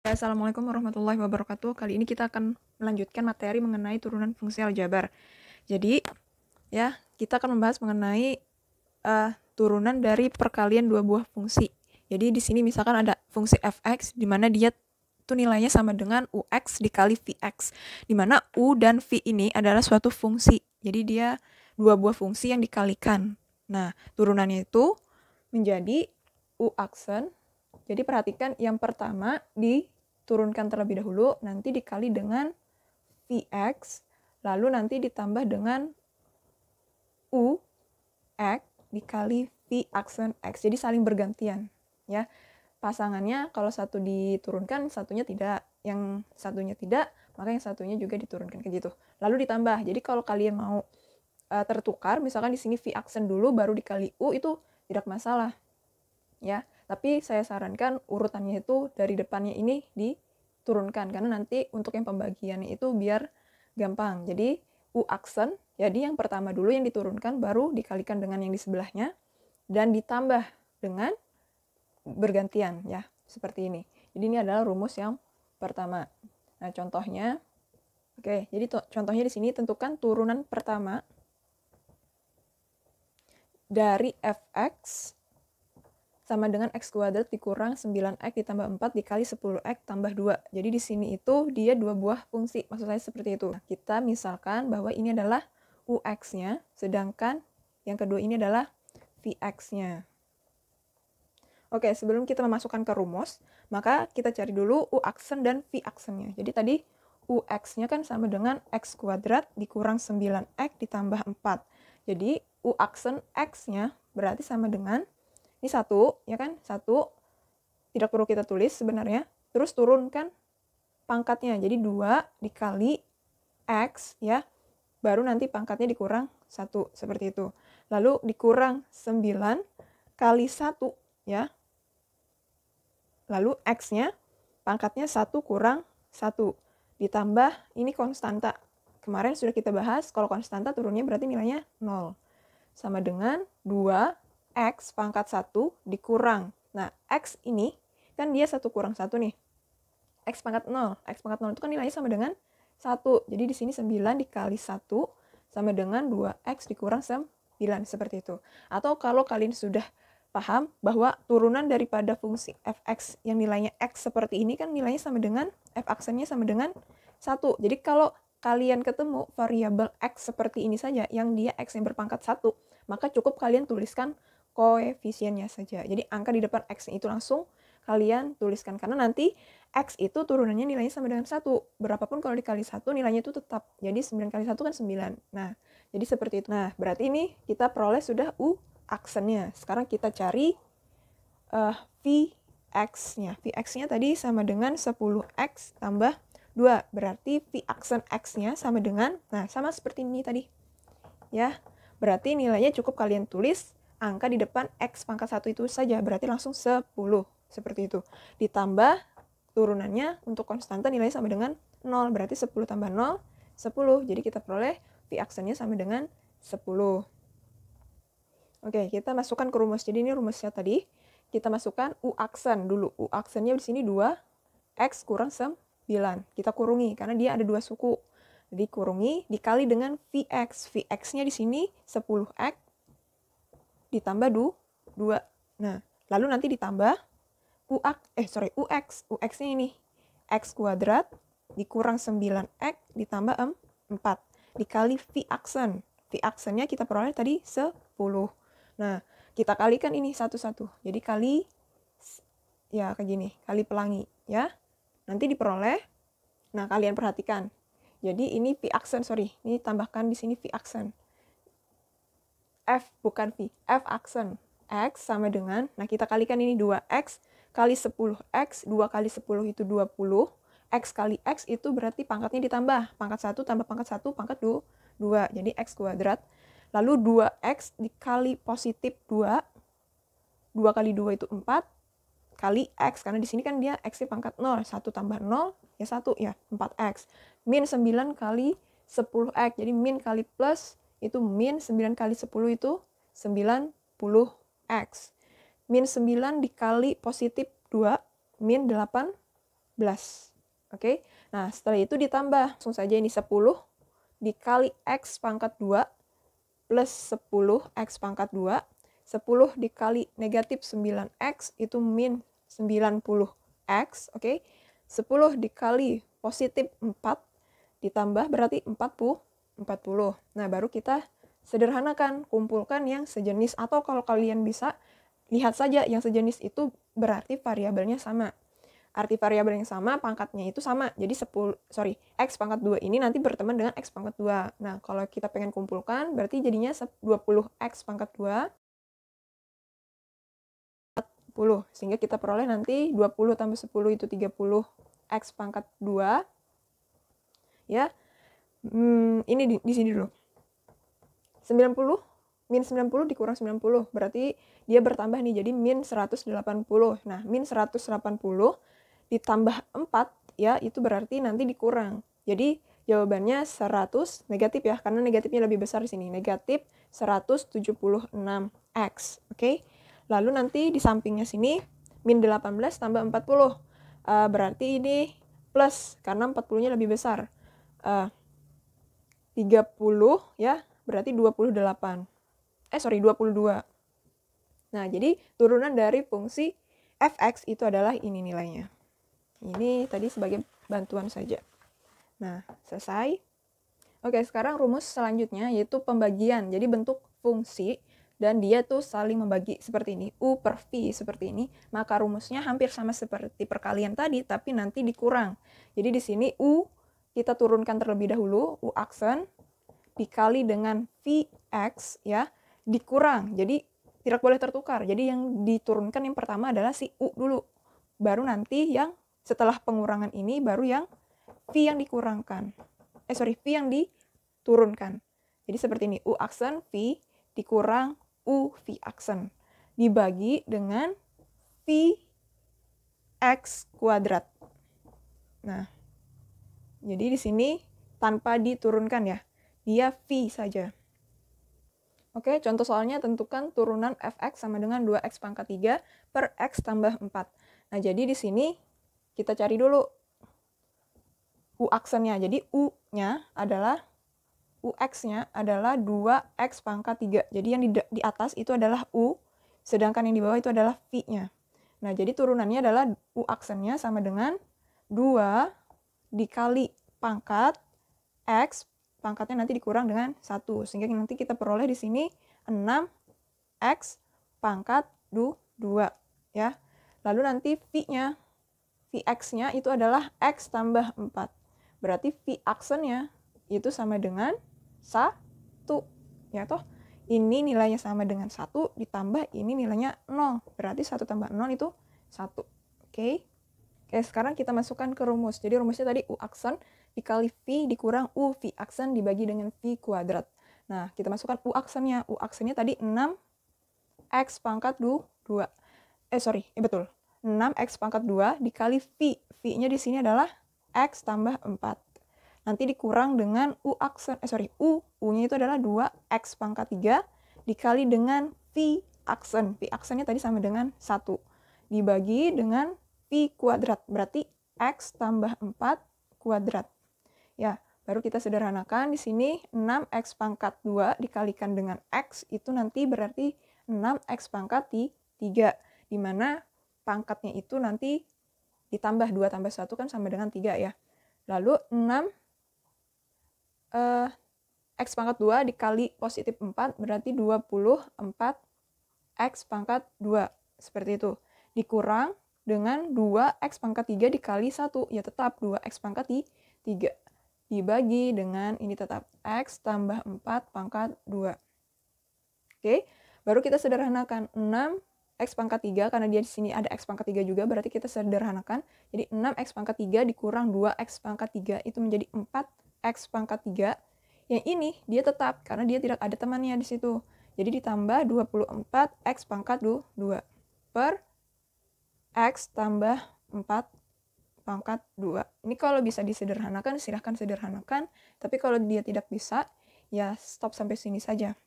Assalamualaikum warahmatullahi wabarakatuh. Kali ini kita akan melanjutkan materi mengenai turunan fungsi aljabar. Jadi, ya, kita akan membahas mengenai turunan dari perkalian dua buah fungsi. Jadi di sini misalkan ada fungsi fx di mana dia tuh nilainya sama dengan ux dikali vx. Di mana u dan v ini adalah suatu fungsi. Jadi dia dua buah fungsi yang dikalikan. Nah, turunannya itu menjadi u aksen. Jadi perhatikan yang pertama diturunkan terlebih dahulu, nanti dikali dengan Vx, lalu nanti ditambah dengan U, X, dikali V aksen X. Jadi saling bergantian. Ya, pasangannya kalau satu diturunkan, satunya tidak. Yang satunya tidak, maka yang satunya juga diturunkan, kayak gitu. Lalu ditambah. Jadi kalau kalian mau tertukar, misalkan di sini V aksen dulu, baru dikali U, itu tidak masalah. Ya, tapi saya sarankan urutannya itu dari depannya ini diturunkan karena nanti untuk yang pembagiannya itu biar gampang. Jadi U aksen, jadi yang pertama dulu yang diturunkan baru dikalikan dengan yang di sebelahnya dan ditambah dengan bergantian ya, seperti ini. Jadi ini adalah rumus yang pertama. Nah, contohnya jadi contohnya di sini tentukan turunan pertama dari fx sama dengan x kuadrat dikurang 9x ditambah 4 dikali 10x tambah 2. Jadi di sini itu dia dua buah fungsi. Maksud saya seperti itu. Nah, kita misalkan bahwa ini adalah ux-nya, sedangkan yang kedua ini adalah vx-nya. Oke, sebelum kita memasukkan ke rumus, maka kita cari dulu u aksen dan v aksennya. Jadi tadi ux-nya kan sama dengan x kuadrat dikurang 9x ditambah 4. Jadi u aksen x-nya berarti sama dengan ini 1, ya kan? 1 tidak perlu kita tulis sebenarnya. Terus turunkan pangkatnya. Jadi 2 dikali X, ya. Baru nanti pangkatnya dikurang 1, seperti itu. Lalu dikurang 9 kali 1, ya. Lalu X-nya, pangkatnya 1 kurang 1. Ditambah, ini konstanta. Kemarin sudah kita bahas, kalau konstanta turunnya berarti nilainya 0. Sama dengan 2 X pangkat 1 dikurang. Nah, X ini kan dia 1 kurang 1 nih. X pangkat 0. X pangkat 0 itu kan nilainya sama dengan 1. Jadi di sini 9 dikali 1 sama dengan 2X dikurang 9. Seperti itu. Atau kalau kalian sudah paham bahwa turunan daripada fungsi fx yang nilainya x seperti ini kan nilainya sama dengan f aksennya sama dengan 1. Jadi kalau kalian ketemu variabel x seperti ini saja yang dia x yang berpangkat 1, maka cukup kalian tuliskan koefisiennya saja. Jadi angka di depan X itu langsung kalian tuliskan. Karena nanti X itu turunannya nilainya sama dengan 1. Berapapun kalau dikali 1 nilainya itu tetap. Jadi 9 kali 1 kan 9. Nah, jadi seperti itu. Nah, berarti ini kita peroleh sudah U aksennya. Sekarang kita cari Vx-nya. Vx-nya tadi sama dengan 10X tambah 2. Berarti V aksen X-nya sama dengan, nah sama seperti ini tadi. Ya, berarti nilainya cukup kalian tulis angka di depan X pangkat 1 itu saja, berarti langsung 10, seperti itu. Ditambah turunannya untuk konstanta nilainya sama dengan 0, berarti 10 tambah 0, 10. Jadi kita peroleh V aksennya sama dengan 10. Oke, kita masukkan ke rumus. Jadi ini rumusnya tadi. Kita masukkan U aksen dulu. U aksennya di sini 2, X kurang 9. Kita kurungi, karena dia ada 2 suku. Jadi kurungi, dikali dengan Vx. Vx-nya di sini 10X ditambah 2. Nah, lalu nanti ditambah Ux. Ux-nya ini X kuadrat dikurang 9X ditambah 4. Dikali V aksen. V aksennya kita peroleh tadi 10. Nah, kita kalikan ini satu-satu. Jadi kali, ya kayak gini, kali pelangi, ya. Nanti diperoleh. Nah, kalian perhatikan. Jadi ini V aksen, ini tambahkan di sini V aksen. F bukan V, F aksen. X sama dengan, nah kita kalikan ini 2X kali 10X, 2 kali 10 itu 20. X kali X itu berarti pangkatnya ditambah. Pangkat 1 tambah pangkat 1, pangkat 2. Jadi X kuadrat. Lalu 2X dikali positif 2. 2 kali 2 itu 4. Kali X, karena di sini kan dia X-nya pangkat 0. 1 tambah 0, ya 1, ya 4X. Min 9 kali 10X, jadi min kali plus, itu min 9 kali 10 itu 90X. Min 9 dikali positif 2, min 18. Oke. Nah, setelah itu ditambah. Langsung saja ini 10 dikali X pangkat 2 plus 10 X pangkat 2. 10 dikali negatif 9X itu min 90X. Oke. 10 dikali positif 4 ditambah berarti 40. Nah, baru kita sederhanakan, kumpulkan yang sejenis, atau kalau kalian bisa lihat saja yang sejenis itu berarti variabelnya sama. Arti variabel yang sama, pangkatnya itu sama. Jadi X pangkat 2 ini nanti berteman dengan X pangkat 2. Nah, kalau kita pengen kumpulkan, berarti jadinya 20X pangkat 2, 40. Sehingga kita peroleh nanti 20 tambah 10 itu 30X pangkat 2. Ya, ini di sini dulu. 90 min 90 dikurang 90, berarti dia bertambah nih, jadi min 180. Nah, min 180 ditambah 4, ya, itu berarti nanti dikurang. Jadi, jawabannya 100, negatif ya, karena negatifnya lebih besar di sini, negatif 176X, oke? Lalu nanti di sampingnya sini, min 18 tambah 40, berarti ini plus, karena 40-nya lebih besar. 30, ya, berarti 22. Nah, jadi turunan dari fungsi fx itu adalah ini nilainya. Ini tadi sebagai bantuan saja. Nah, selesai. Oke, sekarang rumus selanjutnya yaitu pembagian. Jadi bentuk fungsi dan dia tuh saling membagi seperti ini. U per V seperti ini. Maka rumusnya hampir sama seperti perkalian tadi, tapi nanti dikurang. Jadi di sini U kita turunkan terlebih dahulu, U aksen dikali dengan Vx, ya, dikurang. Jadi tidak boleh tertukar. Jadi yang diturunkan yang pertama adalah si U dulu. Baru nanti yang setelah pengurangan ini baru yang V yang dikurangkan. V yang diturunkan. Jadi seperti ini, U aksen V dikurang U V aksen. Dibagi dengan Vx kuadrat. Nah, jadi di sini tanpa diturunkan ya. Dia V saja. Oke, contoh soalnya tentukan turunan fx sama dengan 2x pangkat 3 per x tambah 4. Nah, jadi di sini kita cari dulu u aksennya. Jadi u-nya adalah, ux-nya adalah 2x pangkat 3. Jadi yang di atas itu adalah u, sedangkan yang di bawah itu adalah v-nya. Nah, jadi turunannya adalah u aksennya sama dengan 2 dikali pangkat x, pangkatnya nanti dikurang dengan 1. Sehingga nanti kita peroleh di sini 6x pangkat 2. Ya. Lalu nanti V-nya, Vx-nya itu adalah x tambah 4. Berarti V aksennya itu sama dengan 1. Ya toh? Ini nilainya sama dengan 1, ditambah ini nilainya 0. Berarti 1 tambah 0 itu 1. Oke. Oke, sekarang kita masukkan ke rumus. Jadi rumusnya tadi U aksen dikali V dikurang U V aksen dibagi dengan V kuadrat. Nah, kita masukkan U aksennya. U aksennya tadi 6x pangkat 2. Betul. 6x pangkat 2 dikali V. V-nya di sini adalah x tambah 4. Nanti dikurang dengan U aksen, U-nya itu adalah 2x pangkat 3 dikali dengan V aksen. V aksennya tadi sama dengan 1. Dibagi dengan V kuadrat, berarti x tambah 4 kuadrat. Ya, baru kita sederhanakan di sini 6x pangkat 2 dikalikan dengan x itu nanti berarti 6x pangkat 3, di mana pangkatnya itu nanti ditambah 2 tambah 1 kan sama dengan 3 ya. Lalu 6 x pangkat 2 dikali positif 4 berarti 24x pangkat 2, seperti itu. Dikurang dengan 2x pangkat 3 dikali 1, ya tetap 2x pangkat 3. Dibagi dengan ini tetap x tambah 4 pangkat 2. Oke, baru kita sederhanakan 6x pangkat 3, karena dia di sini ada x pangkat 3 juga, berarti kita sederhanakan. Jadi 6x pangkat 3 dikurang 2x pangkat 3, itu menjadi 4x pangkat 3. Yang ini dia tetap, karena dia tidak ada temannya di situ. Jadi ditambah 24x pangkat 2 per x tambah 4 pangkat 2. Ini kalau bisa disederhanakan, silahkan sederhanakan. Tapi kalau dia tidak bisa, ya stop sampai sini saja.